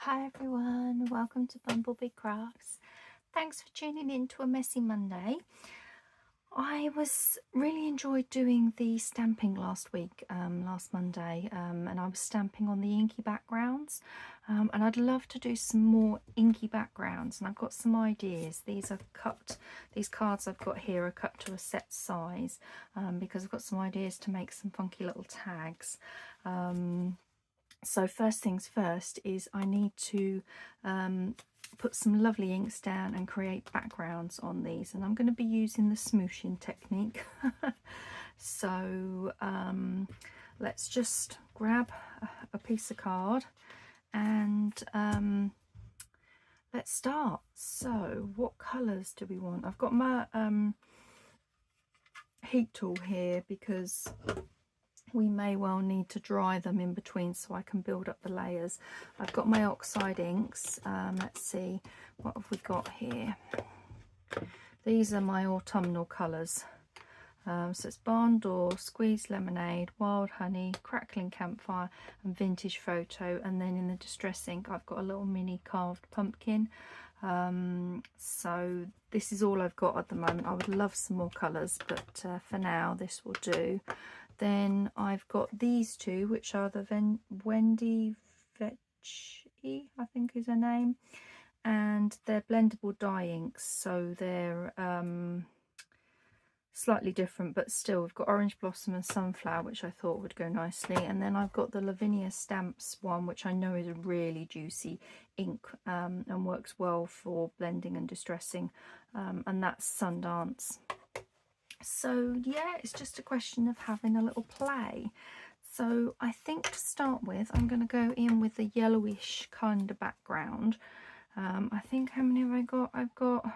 Hi everyone, welcome to BumbleBeeCrafts. Thanks for tuning in to a messy Monday. I really enjoyed doing the stamping last week, last Monday, and I was stamping on the inky backgrounds, and I'd love to do some more inky backgrounds, and I've got some ideas. These cards I've got here are cut to a set size, because I've got some ideas to make some funky little tags. So first things first is I need to put some lovely inks down and create backgrounds on these, and I'm going to be using the smooshing technique. So let's just grab a piece of card and let's start. So what colours do we want? I've got my heat tool here because we may well need to dry them in between so I can build up the layers. I've got my Oxide inks. Let's see, what have we got here? These are my autumnal colours. So it's Barn Door, Squeezed Lemonade, Wild Honey, Crackling Campfire and Vintage Photo. And then in the distress ink I've got a little mini carved pumpkin. So this is all I've got at the moment. I would love some more colours, but for now this will do. Then I've got these two, which are the Wendy Vecchi, I think is her name, and they're blendable dye inks, so they're slightly different, but still we've got Orange Blossom and Sunflower, which I thought would go nicely. And then I've got the Lavinia Stamps one, which I know is a really juicy ink and works well for blending and distressing, and that's Sundance. So yeah, it's just a question of having a little play. So I think to start with I'm going to go in with the yellowish kind of background. I think, how many have I got? I've got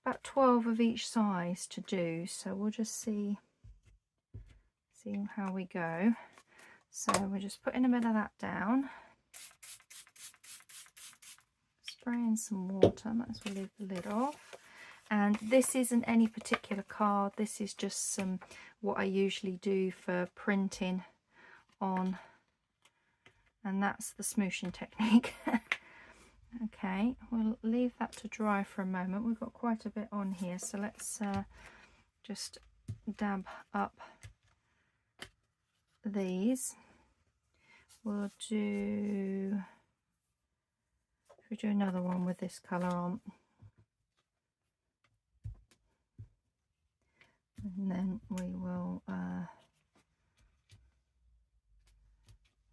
about 12 of each size to do, so we'll just see how we go. So we're just putting a bit of that down, spraying some water, might as well leave the lid off. And this isn't any particular card, this is just some what I usually do for printing on, and that's the smooshing technique. Okay, we'll leave that to dry for a moment. We've got quite a bit on here, so let's just dab up these. We'll do another one with this colour on. And then we will,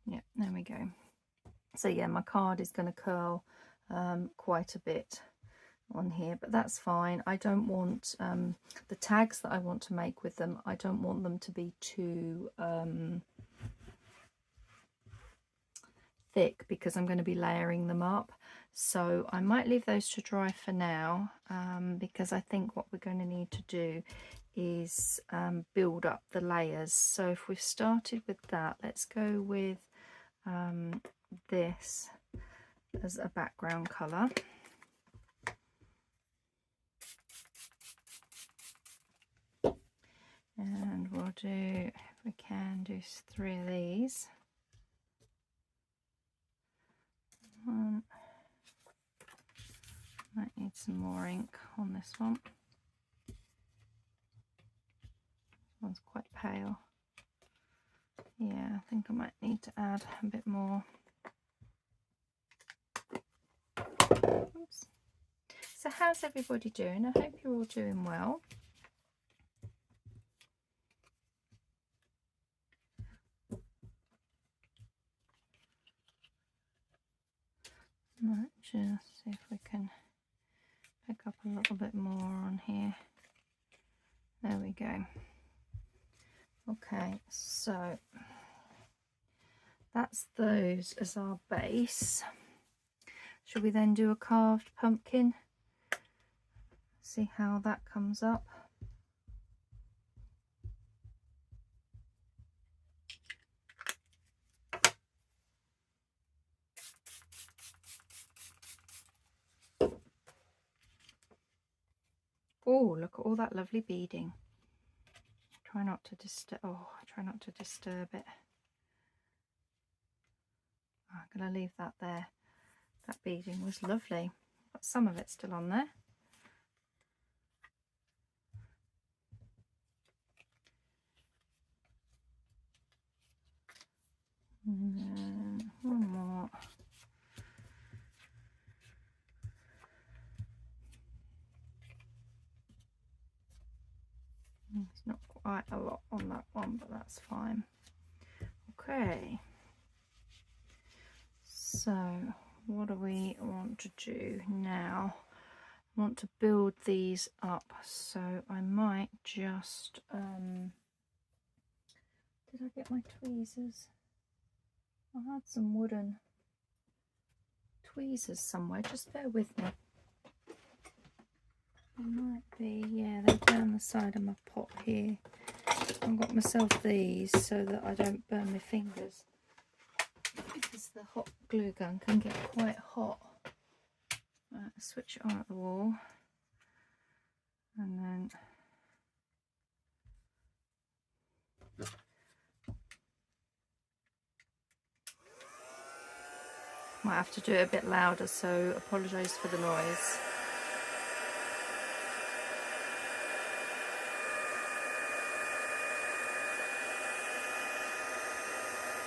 yeah, there we go. So yeah, my card is going to curl quite a bit on here, but that's fine. I don't want the tags that I want to make with them, I don't want them to be too thick because I'm going to be layering them up. So I might leave those to dry for now, because I think what we're going to need to do is build up the layers. So if we've started with that, let's go with this as a background colour. And we'll do, if we can, do 3 of these. One. Might need some more ink on this one. This one's quite pale. Yeah, I think I might need to add a bit more. Oops. So how's everybody doing? I hope you're all doing well. Might just see if we can pick up a little bit more on here. There we go. Okay, so that's those as our base. Should we then do a carved pumpkin? See how that comes up. Oh, look at all that lovely beading. Try not to disturb. Oh, try not to disturb it. I'm going to leave that there. That beading was lovely. Got some of it still on there. And then one more. It's not quite a lot on that one, but that's fine. Okay. So what do we want to do now? I want to build these up, so I might just did I get my tweezers? I had some wooden tweezers somewhere, just bear with me. There might be, yeah, they're down the side of my pot here. I've got myself these so that I don't burn my fingers, because the hot glue gun can get quite hot. Right, switch it on at the wall, and then might have to do it a bit louder, so apologise for the noise.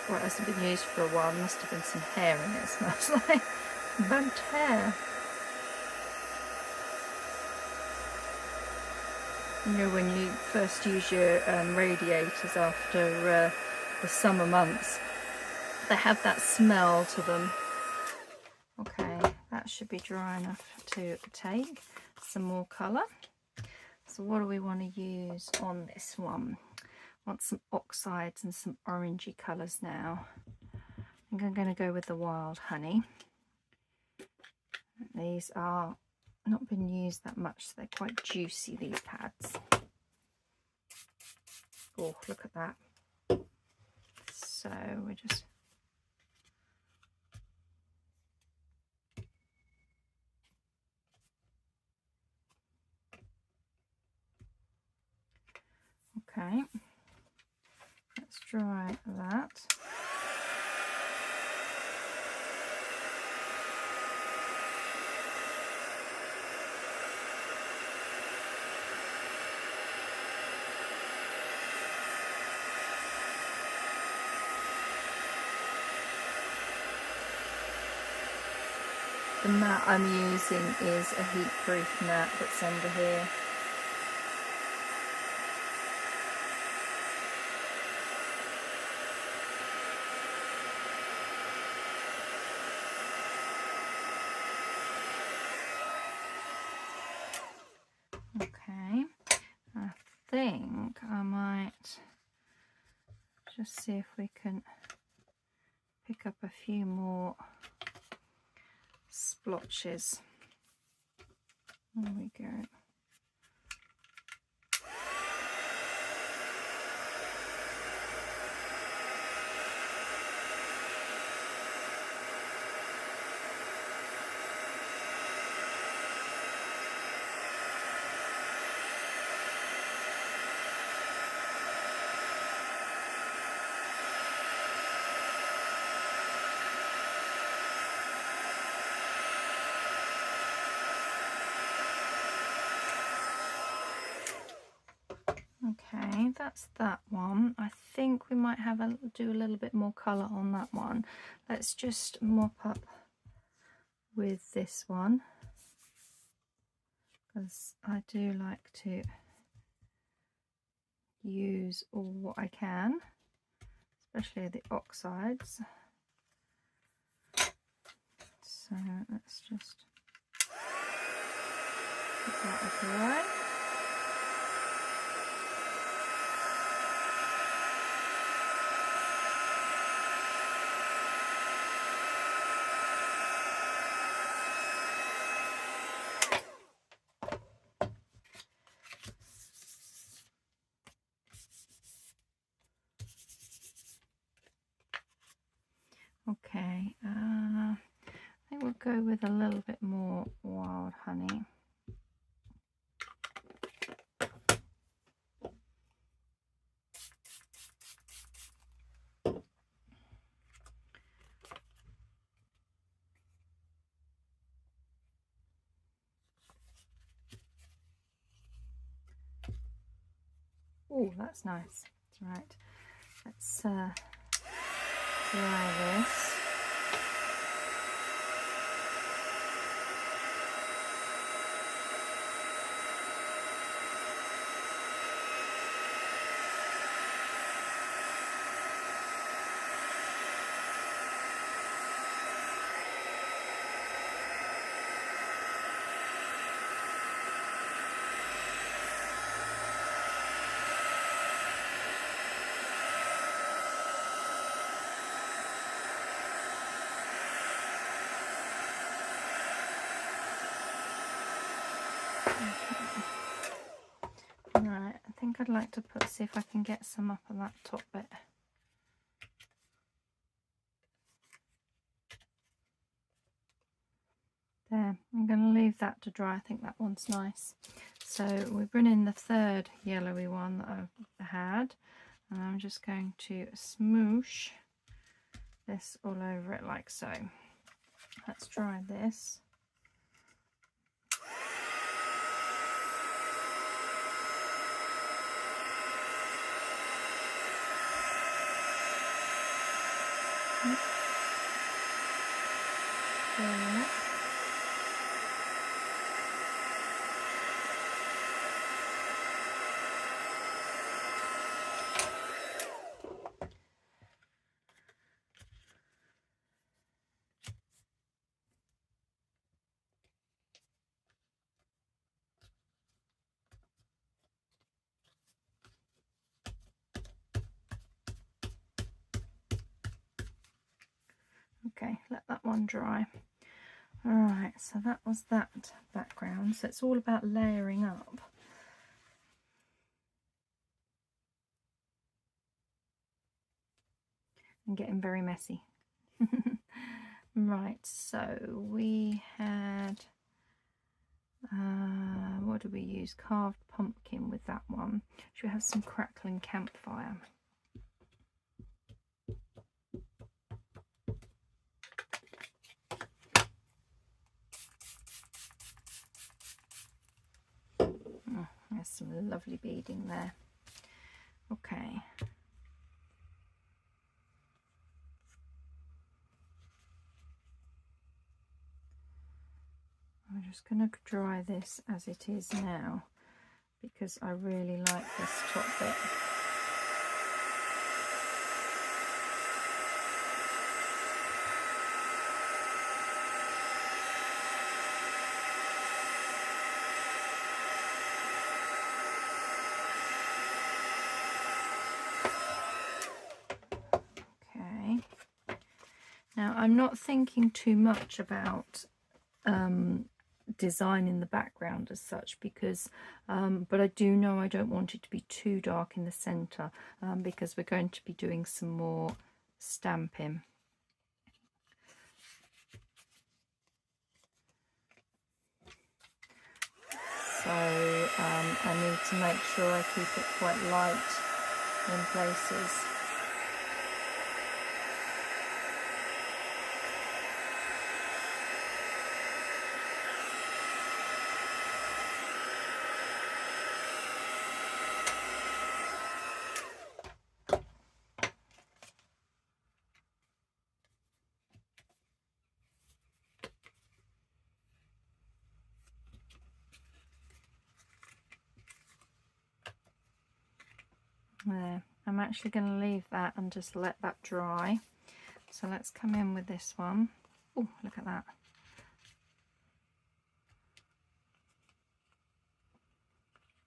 Well, it hasn't been used for a while. There must have been some hair in it. It smells like burnt hair. You know, when you first use your radiators after the summer months, they have that smell to them. Okay, that should be dry enough to take some more colour. So what do we want to use on this one? I want some oxides and some orangey colours now. I think I'm going to go with the wild honey. These are not been used that much, so they're quite juicy, these pads. Oh, look at that. So we're just okay, let's dry that. The mat I'm using is a heat-proof mat that's under here. Okay, I think I might just see if we can pick up a few more splotches. There we go. Okay, that's that one. I think we might have do a little bit more colour on that one. Let's just mop up with this one, because I do like to use all what I can, especially the oxides. So let's just put that away. Okay, I think we'll go with a little bit more wild honey. Oh, that's nice. Right, let's dry this. Right, I think I'd like to see if I can get some up on that top bit. There, I'm going to leave that to dry. I think that one's nice. So we bring in the third yellowy one that I've had, and I'm just going to smoosh this all over it like so. Let's try this. There. Okay, let that one dry. Alright, so that was that background. So it's all about layering up. And getting very messy. Right, so we had, what did we use? Carved pumpkin with that one. Should we have some crackling campfire? Oh, there's some lovely beading there. Okay. I'm just going to dry this as it is now because I really like this top bit. Okay. Now I'm not thinking too much about designing the background as such because but I do know I don't want it to be too dark in the center because we're going to be doing some more stamping. So I need to make sure I keep it quite light in places. There, I'm actually going to leave that and just let that dry. So let's come in with this one. Oh, look at that.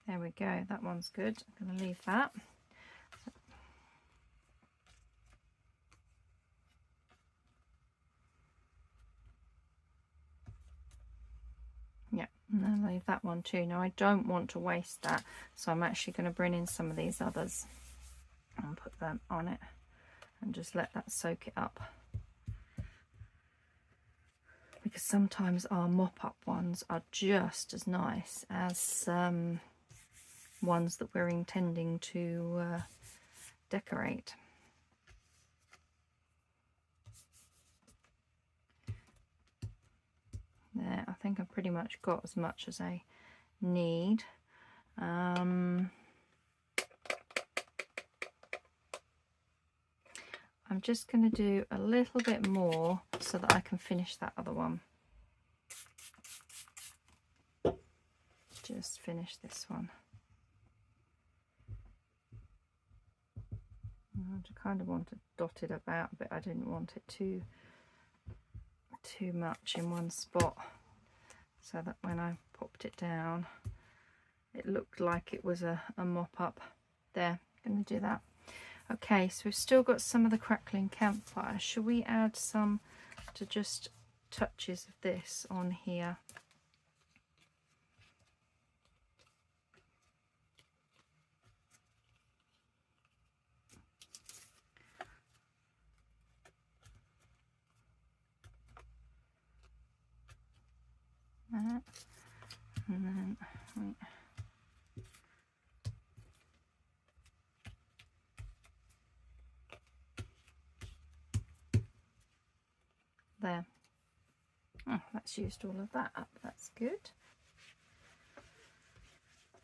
There we go, that one's good. I'm going to leave that. Yeah, and then leave that one too. Now I don't want to waste that, so I'm actually going to bring in some of these others and put them on it and just let that soak it up. Because sometimes our mop-up ones are just as nice as ones that we're intending to decorate. There, I think I've pretty much got as much as I need. I'm just going to do a little bit more so that I can finish that other one. Just finish this one. I kind of want to dot it about, but I didn't want it too much in one spot, so that when I popped it down it looked like it was a mop-up. There, going to do that. Okay, so we've still got some of the crackling campfire. Shall we add some to just touches of this on here? That, and then there. Oh, that's used all of that up. That's good.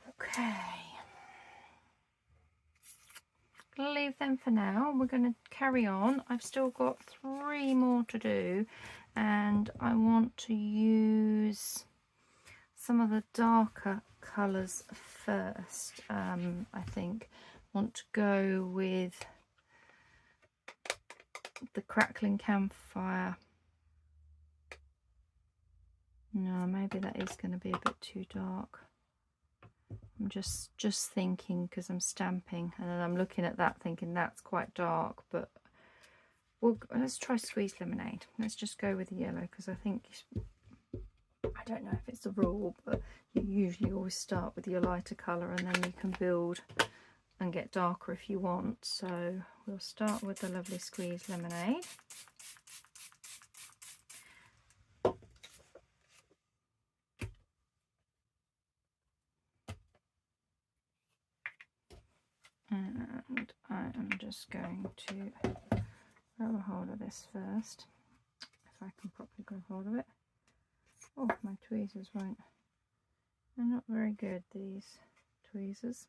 Okay. Gonna leave them for now. We're going to carry on. I've still got 3 more to do, and I want to use some of the darker colours first. I think I want to go with the crackling campfire. No, maybe that is going to be a bit too dark. I'm just thinking, because I'm stamping and then I'm looking at that thinking that's quite dark, but let's try Squeeze Lemonade. Let's just go with the yellow, because I think, I don't know if it's a rule, but you usually always start with your lighter colour and then you can build and get darker if you want. So we'll start with the lovely Squeeze Lemonade. And I am just going to grab a hold of this first, if I can properly grab hold of it. Oh, my tweezers won't. They're not very good, these tweezers.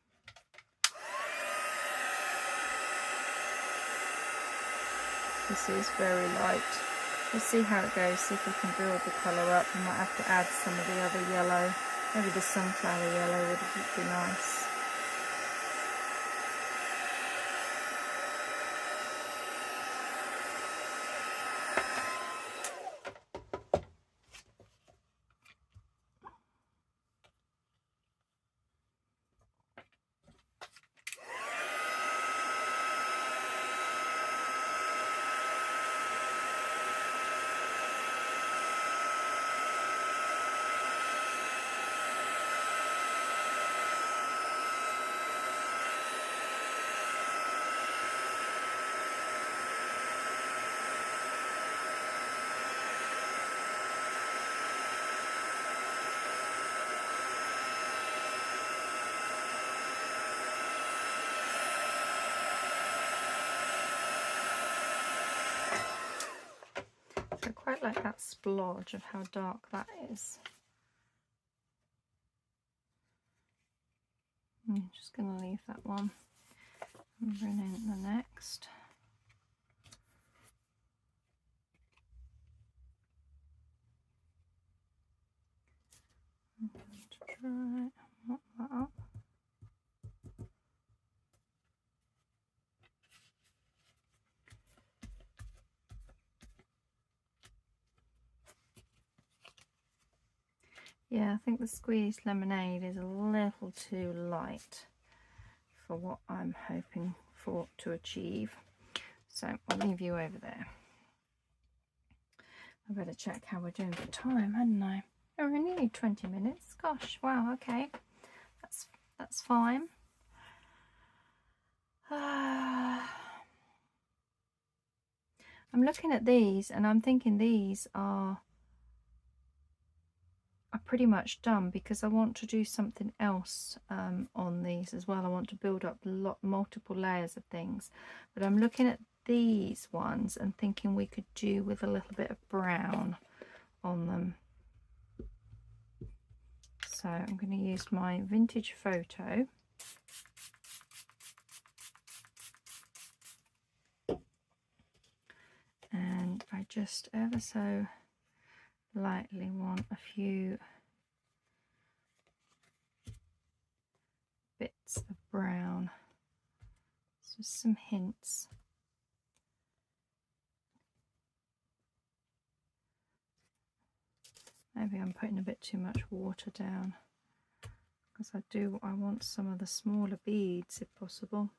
This is very light. We'll see how it goes, see if we can build the colour up. We might have to add some of the other yellow. Maybe the sunflower yellow would be nice. I quite like that splodge of how dark that is. I'm just going to leave that one and bring in the next. I'm going to try and mop that up. Yeah, I think the Squeezed Lemonade is a little too light for what I'm hoping for to achieve. So I'll leave you over there. I better check how we're doing for time, hadn't I? Oh, we only need 20 minutes. Gosh, wow, okay. That's fine. I'm looking at these and I'm thinking these are pretty much done, because I want to do something else on these as well. I want to build up multiple layers of things, but I'm looking at these ones and thinking we could do with a little bit of brown on them. So I'm going to use my vintage photo. just ever so lightly want a few bits of brown, just some hints. Maybe I'm putting a bit too much water down, because I want some of the smaller beads if possible.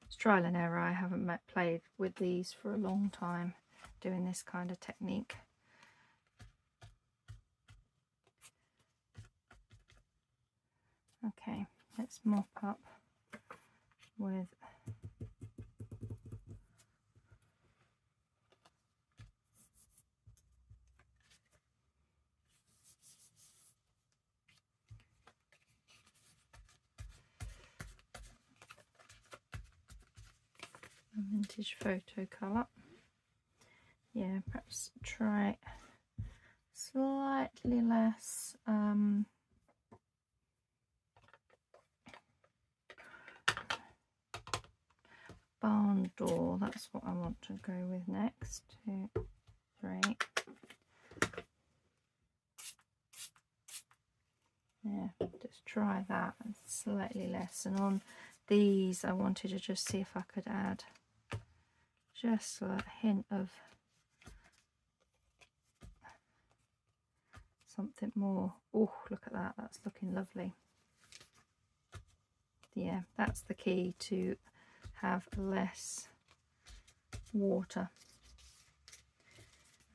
It's trial and error. I haven't played with these for a long time, doing this kind of technique. Okay, let's mop up with a vintage photo colour. Yeah, perhaps try slightly less barn door. That's what I want to go with next. 2, 3. Yeah, just try that and slightly less. And on these I wanted to just see if I could add just a hint of something more. Oh, look at that, that's looking lovely. Yeah, that's the key, to have less water.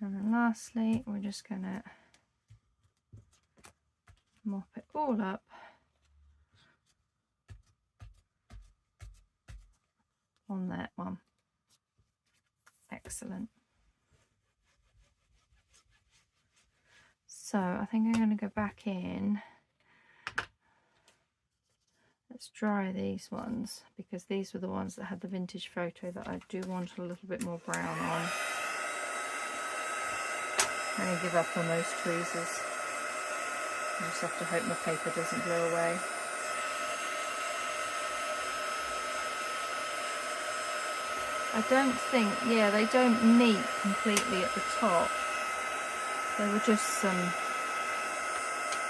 And then lastly, we're just gonna mop it all up on that one. Excellent. So I think I'm going to go back in. Let's dry these ones, because these were the ones that had the vintage photo that I do want a little bit more brown on. I'm going to give up on those tweezers. I just have to hope my paper doesn't blow away. I don't think, yeah, they don't meet completely at the top. They were just some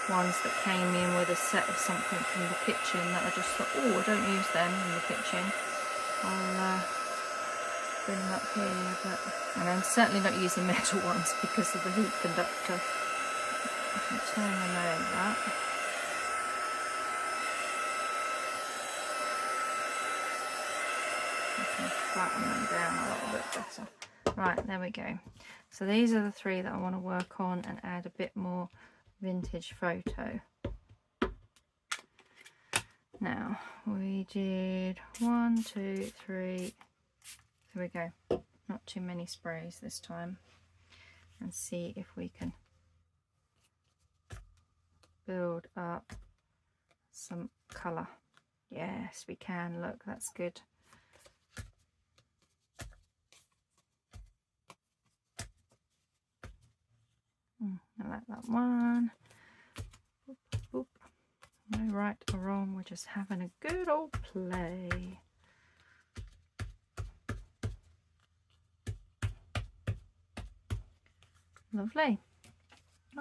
ones that came in with a set of something from the kitchen that I just thought, oh, I don't use them in the kitchen. I'll bring them up here, and I'm certainly not using metal ones because of the heat conductor. I can turn them over. I can flatten them down a little bit better. Right, there we go. So these are the 3 that I want to work on and add a bit more vintage photo. Now we did 1, 2, 3. Here we go. Not too many sprays this time. And see if we can build up some colour. Yes, we can. Look, that's good. I like that one. Boop, boop. No right or wrong, we're just having a good old play. Lovely.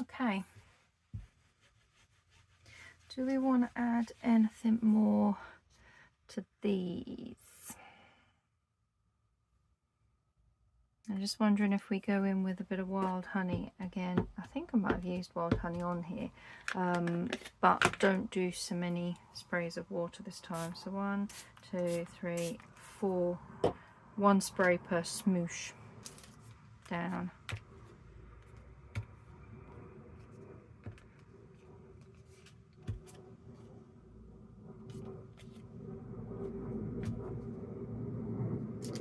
Okay. Do we want to add anything more to these? I'm just wondering if we go in with a bit of wild honey again. I think I might have used wild honey on here, but don't do so many sprays of water this time. So 1, 2, 3, 4, 1 spray per smoosh down.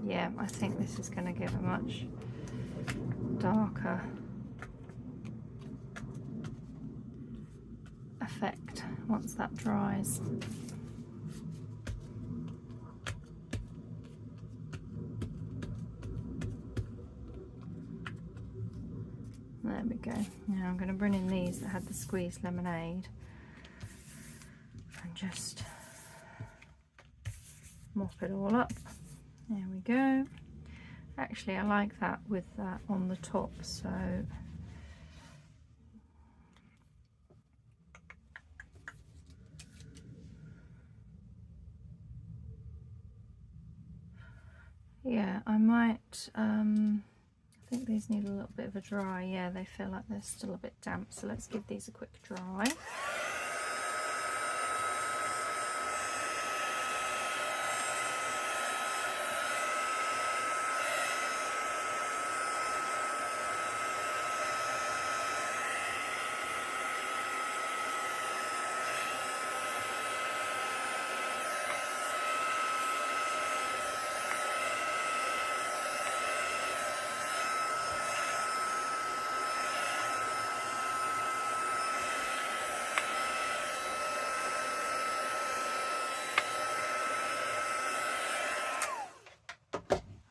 Yeah, I think this is going to give a much darker effect once that dries. There we go. Now I'm going to bring in these that had the squeezed lemonade and just mop it all up. There we go. Actually, I like that with that on the top, so yeah, I might, I think these need a little bit of a dry. Yeah, they feel like they're still a bit damp, so let's give these a quick dry.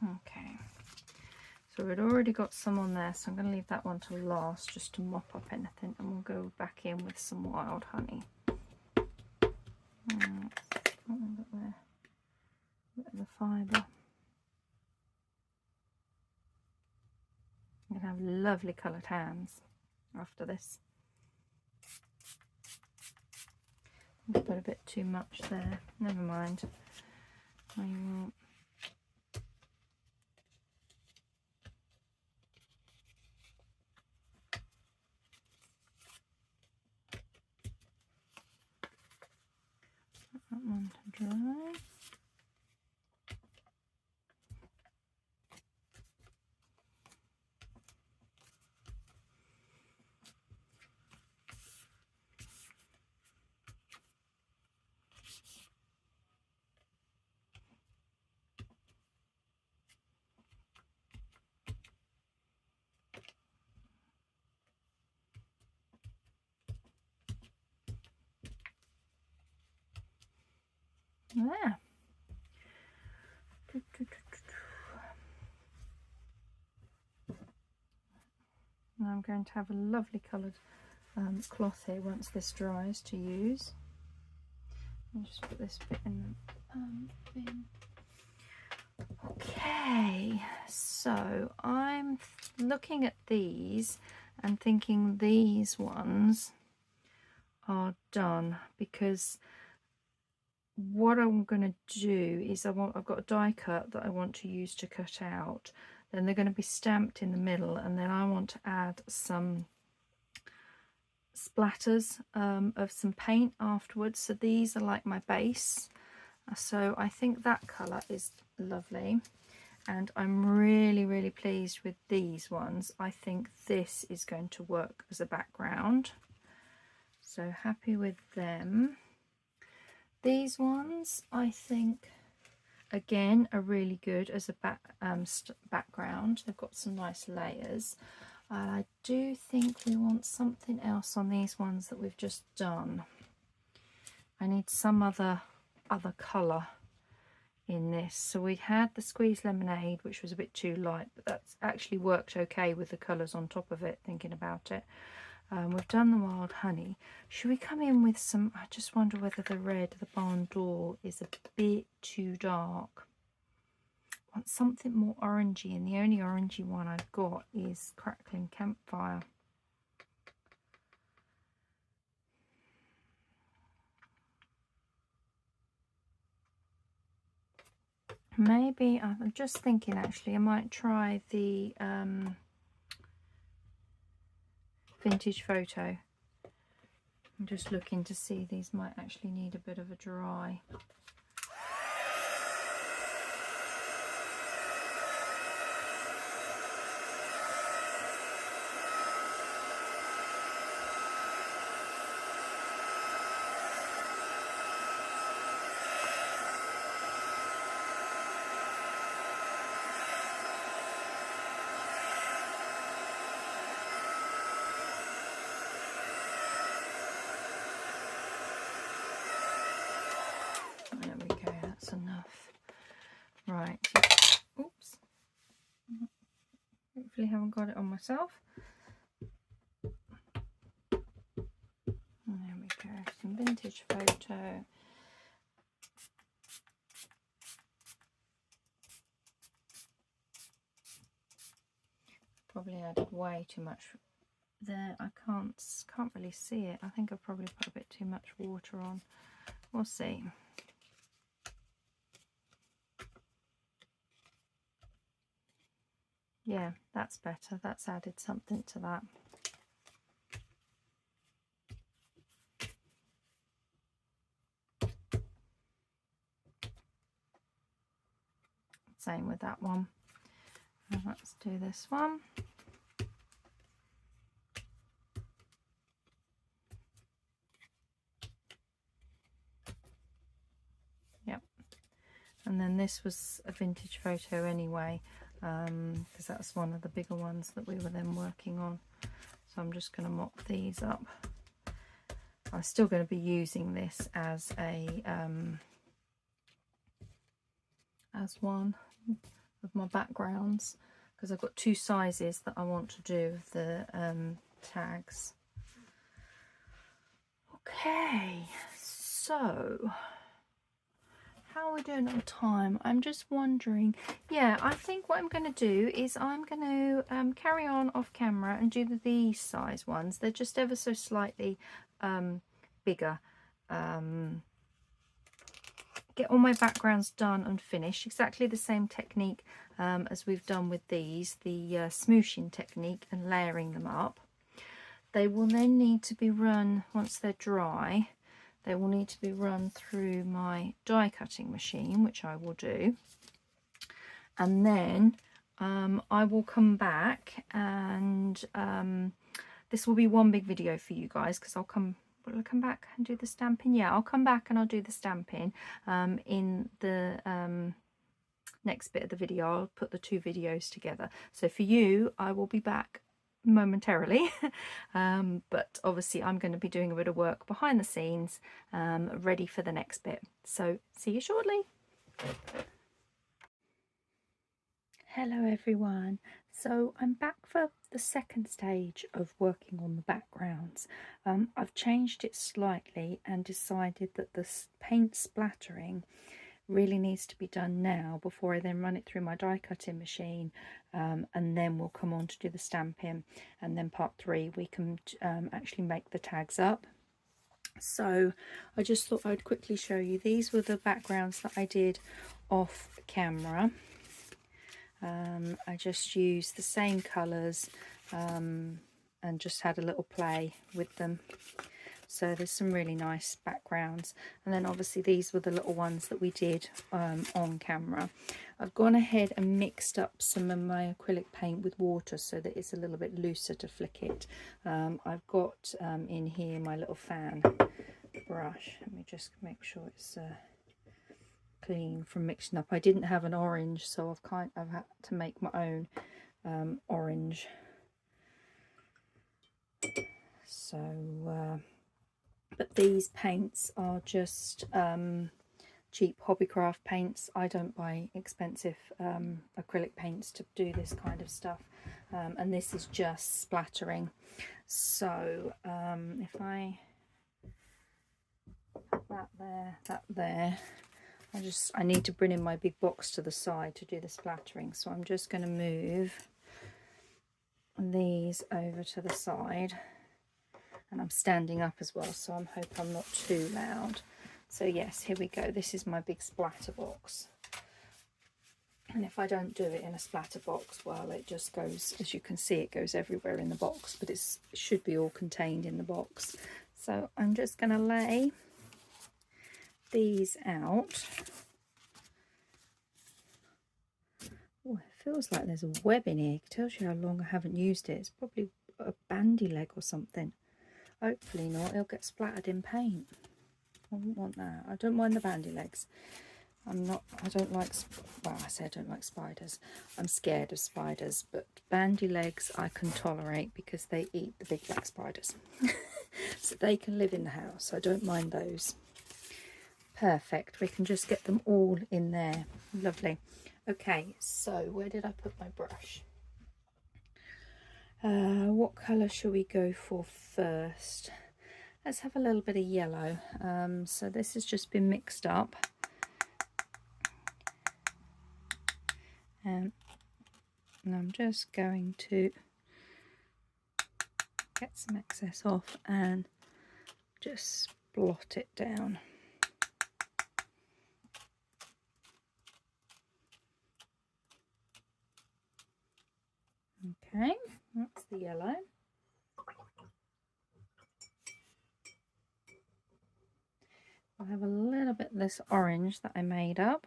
Okay, so we'd already got some on there, so I'm going to leave that one to last just to mop up anything, and we'll go back in with some wild honey. What have we got there? A bit of the fibre. I'm going to have lovely coloured hands after this. I put a bit too much there. Never mind. I will. Put that one to dry. There. Now I'm going to have a lovely coloured cloth here once this dries to use. I'll just put this bit in the bin. Okay, so I'm looking at these and thinking these ones are done, because what I'm going to do is I've got a die cut that I want to use to cut out. Then they're going to be stamped in the middle, and then I want to add some splatters of some paint afterwards. So these are like my base. So I think that colour is lovely, and I'm really pleased with these ones. I think this is going to work as a background, so happy with them. These ones I think again are really good as a background. They've got some nice layers. I do think we want something else on these ones that we've just done. I need some other colour in this. So we had the squeezed lemonade, which was a bit too light, but that's actually worked okay with the colours on top of it, thinking about it. We've done the wild honey. Should we come in with some, I just wonder whether the red, the barn door, is a bit too dark. I want something more orangey, and the only orangey one I've got is Crackling Campfire. Maybe, I'm just thinking actually I might try the Vintage Photo. I'm just looking to see, these might actually need a bit of a dry. There we go, that's enough. Right, oops, hopefully I haven't got it on myself. There we go, some Vintage Photo. probably added way too much there. I can't really see it. I think I've probably put a bit too much water on. We'll see. Yeah, that's better. That's added something to that. Same with that one. And let's do this one. Yep. And then this was a vintage photo anyway, because that's one of the bigger ones that we were then working on. So I'm just going to mop these up. I'm still going to be using this as a as one of my backgrounds, because I've got two sizes that I want to do of the tags. Okay, so how are we doing on time? I'm just wondering. Yeah, I think what I'm going to do is I'm going to carry on off camera and do these size ones. They're just ever so slightly bigger. Get all my backgrounds done and finished. Exactly the same technique as we've done with these, the smooshing technique and layering them up. They will then need to be run, once they're dry, they will need to be run through my die cutting machine, which I will do. And then I will come back and this will be one big video for you guys, because will I come back and do the stamping? Yeah, I'll come back and I'll do the stamping in the next bit of the video. I'll put the two videos together. So for you, I will be back momentarily, but obviously I'm going to be doing a bit of work behind the scenes, ready for the next bit. So see you shortly. Hello everyone. So I'm back for the second stage of working on the backgrounds. I've changed it slightly and decided that the paint splattering really needs to be done now before I then run it through my die cutting machine, and then we'll come on to do the stamping, and then part 3 we can actually make the tags up. So I just thought I'd quickly show you. These were the backgrounds that I did off camera. I just used the same colours and just had a little play with them. So there's some really nice backgrounds. And then obviously these were the little ones that we did on camera. I've gone ahead and mixed up some of my acrylic paint with water so that it's a little bit looser to flick it. I've got in here my little fan brush. Let me just make sure it's clean from mixing up. I didn't have an orange, so I've had to make my own orange. So but these paints are just cheap hobbycraft paints. I don't buy expensive acrylic paints to do this kind of stuff, and this is just splattering. So if I put that there, I need to bring in my big box to the side to do the splattering. So I'm just going to move these over to the side, and I'm standing up as well, so I hope I'm not too loud. So yes, here we go. This is my big splatter box, and if I don't do it in a splatter box, well, it just goes, as you can see, it goes everywhere in the box, but it should be all contained in the box. So I'm just going to lay these out. Oh, it feels like there's a web in here. It tells you how long I haven't used it. It's probably a bandy leg or something. Hopefully not. It'll get splattered in paint. I wouldn't want that. I don't mind the bandy legs. I don't like, well, I say I don't like spiders. I'm scared of spiders, but bandy legs I can tolerate because they eat the big black spiders. So they can live in the house. I don't mind those. Perfect. We can just get them all in there. Lovely. Okay, so where did I put my brush? What colour shall we go for first? Let's have a little bit of yellow. So this has just been mixed up. And I'm just going to get some excess off and just blot it down. Okay, that's the yellow. I have a little bit of this orange that I made up.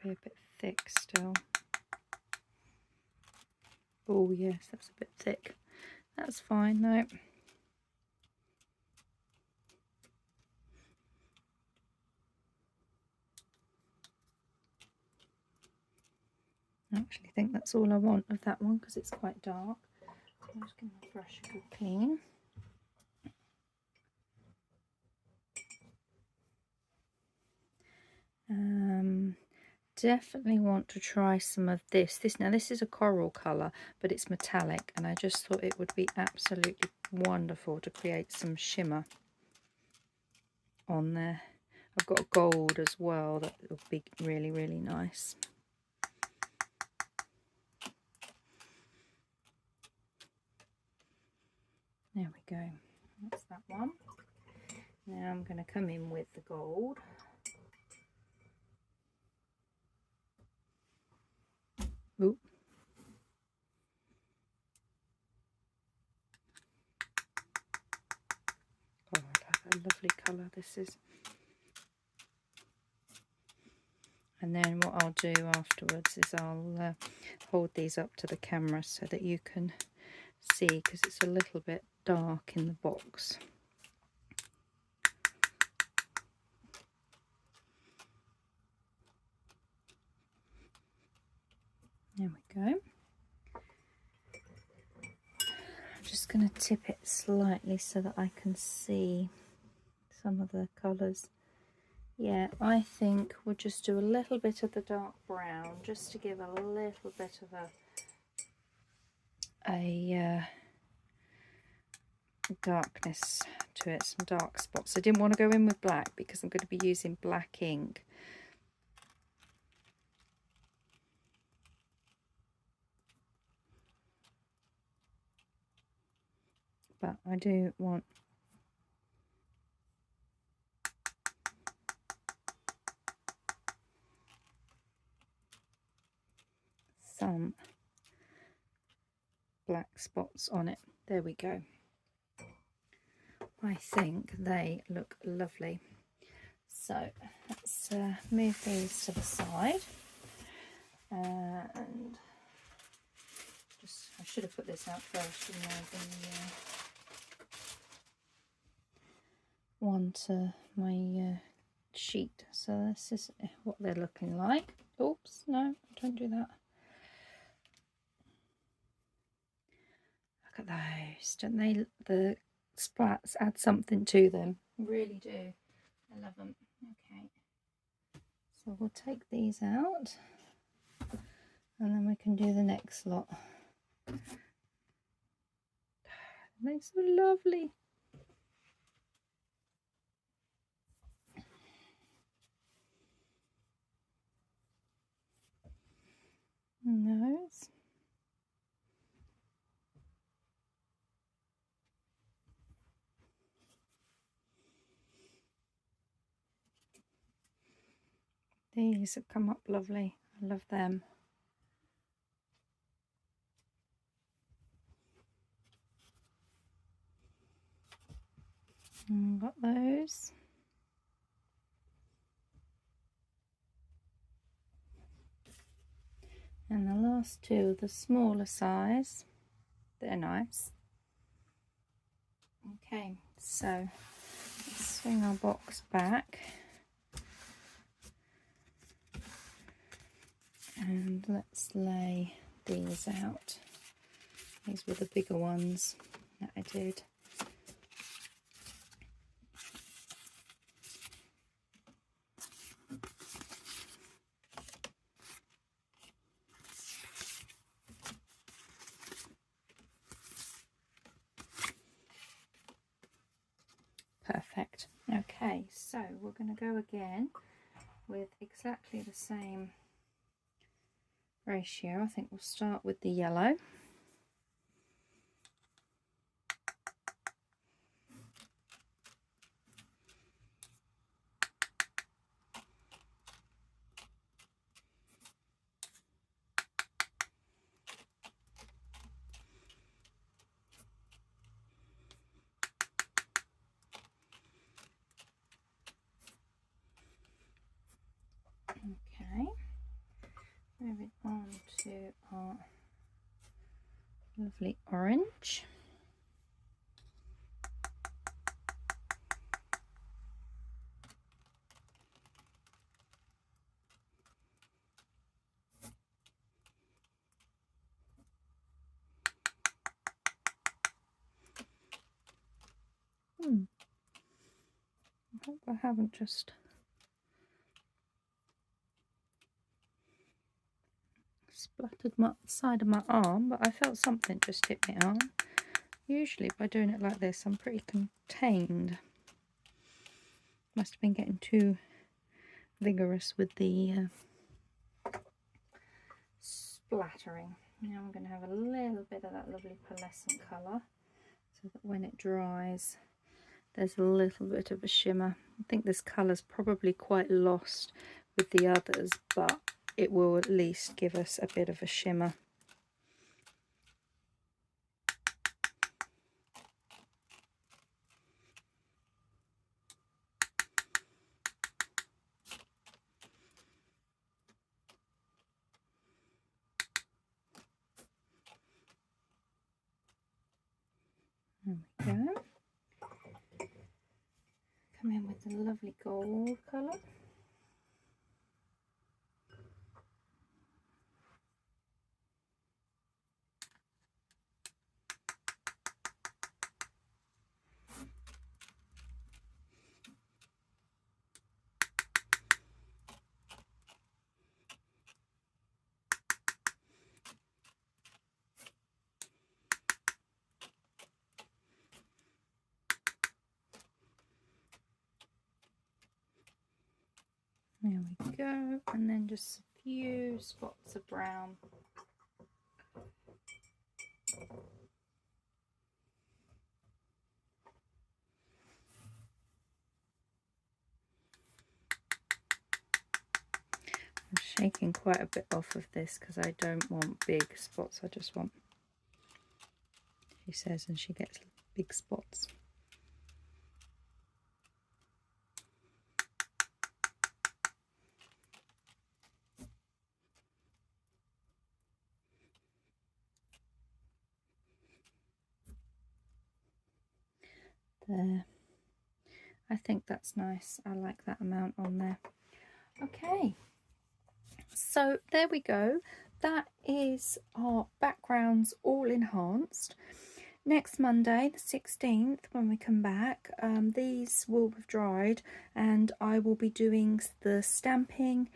Be a bit thick still. Oh yes, that's a bit thick. That's fine though. I actually think that's all I want of that one because it's quite dark. I'm just going to brush a good clean. Definitely want to try some of this. Now this is a coral colour, but it's metallic, and I just thought it would be absolutely wonderful to create some shimmer on there. I've got gold as well that would be really, really nice. There we go. That's that one. Now I'm going to come in with the gold. Ooh. Oh, what a lovely colour this is. And then what I'll do afterwards is I'll hold these up to the camera so that you can see, because it's a little bit dark in the box. There we go. I'm just going to tip it slightly so that I can see some of the colours. Yeah, I think we'll just do a little bit of the dark brown just to give a little bit of a darkness to it, some dark spots. I didn't want to go in with black because I'm going to be using black ink. But I do want some black spots on it. There we go. I think they look lovely. So let's move these to the side. And just, I should have put this out first, shouldn't I? The one to my sheet. So this is what they're looking like. Oops, no, don't do that. Look at those, don't they? The splats add something to them. Really do. I love them. Okay. So we'll take these out and then we can do the next lot. They're so lovely. Nose. These have come up lovely. I love them. And got those. And the last two, the smaller size, they're nice. Okay, so let's swing our box back. And let's lay these out. These were the bigger ones that I did. Perfect. Okay, so we're going to go again with exactly the same ratio. I think we'll start with the yellow. to our lovely orange. I hope I haven't just splattered my side of my arm, but I felt something just hit my arm. Usually by doing it like this I'm pretty contained. Must have been getting too vigorous with the splattering. Now I'm going to have a little bit of that lovely pearlescent colour so that when it dries there's a little bit of a shimmer. I think this colour's probably quite lost with the others, but it will at least give us a bit of a shimmer. There we go. Come in with the lovely gold colour. There we go, and then just a few spots of brown. I'm shaking quite a bit off of this because I don't want big spots, I just want, she says, and she gets big spots. There, I think that's nice. I like that amount on there. Okay, so there we go. That is our backgrounds all enhanced. Next Monday the 16th, when we come back, these will have dried and I will be doing the stamping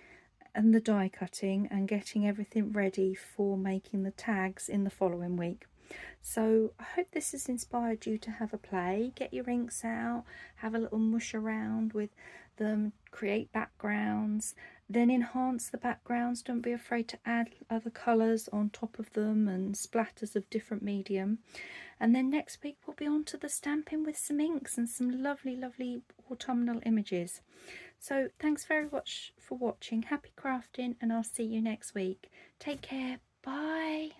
and the die cutting and getting everything ready for making the tags in the following week. So I hope this has inspired you to have a play, get your inks out, have a little mush around with them, create backgrounds, then enhance the backgrounds. Don't be afraid to add other colours on top of them and splatters of different medium. And then next week we'll be on to the stamping with some inks and some lovely, lovely autumnal images. So thanks very much for watching. Happy crafting, and I'll see you next week. Take care. Bye.